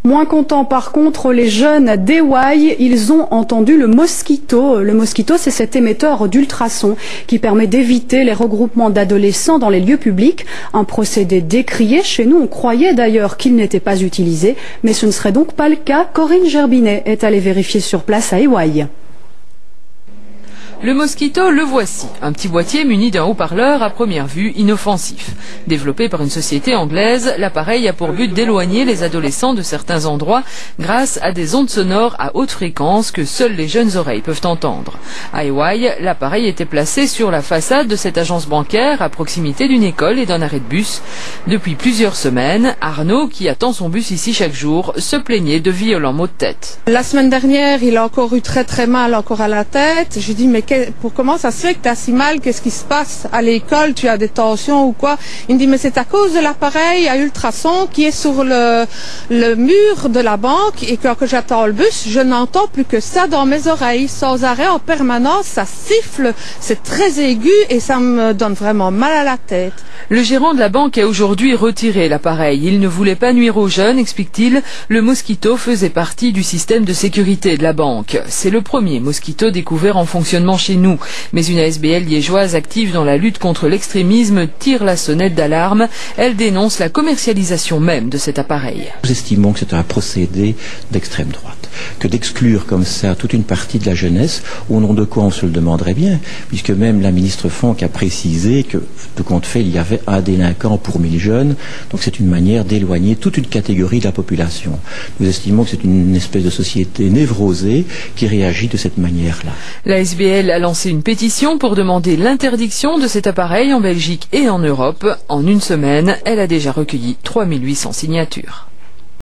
Moins contents par contre les jeunes d'Hawaï, ils ont entendu le mosquito. Le mosquito, c'est cet émetteur d'ultrasons qui permet d'éviter les regroupements d'adolescents dans les lieux publics. Un procédé décrié. Chez nous, on croyait d'ailleurs qu'il n'était pas utilisé, mais ce ne serait donc pas le cas. Corinne Gerbinet est allée vérifier sur place à Hawaï. Le mosquito, le voici, un petit boîtier muni d'un haut-parleur à première vue inoffensif. Développé par une société anglaise, l'appareil a pour but d'éloigner les adolescents de certains endroits grâce à des ondes sonores à haute fréquence que seules les jeunes oreilles peuvent entendre. À Hawaï, l'appareil était placé sur la façade de cette agence bancaire à proximité d'une école et d'un arrêt de bus. Depuis plusieurs semaines, Arnaud, qui attend son bus ici chaque jour, se plaignait de violents maux de tête. La semaine dernière, il a encore eu très mal encore à la tête. Je dis mais comment ça se fait que tu as si mal, qu'est-ce qui se passe à l'école, tu as des tensions ou quoi? Il me dit mais c'est à cause de l'appareil à ultrasons qui est sur le mur de la banque et quand j'attends le bus, je n'entends plus que ça dans mes oreilles, sans arrêt, en permanence, ça siffle, c'est très aigu et ça me donne vraiment mal à la tête. Le gérant de la banque a aujourd'hui retiré l'appareil. Il ne voulait pas nuire aux jeunes, explique-t-il. Le mosquito faisait partie du système de sécurité de la banque. C'est le premier mosquito découvert en fonctionnement chez nous. Mais une ASBL liégeoise active dans la lutte contre l'extrémisme tire la sonnette d'alarme. Elle dénonce la commercialisation même de cet appareil. Nous estimons que c'est un procédé d'extrême droite. Que d'exclure comme ça toute une partie de la jeunesse, au nom de quoi on se le demanderait bien, puisque même la ministre Fonck a précisé que, de compte fait, il y avait un délinquant pour 1000 jeunes, donc c'est une manière d'éloigner toute une catégorie de la population. Nous estimons que c'est une espèce de société névrosée qui réagit de cette manière-là. La SBL a lancé une pétition pour demander l'interdiction de cet appareil en Belgique et en Europe. En une semaine, elle a déjà recueilli 3800 signatures.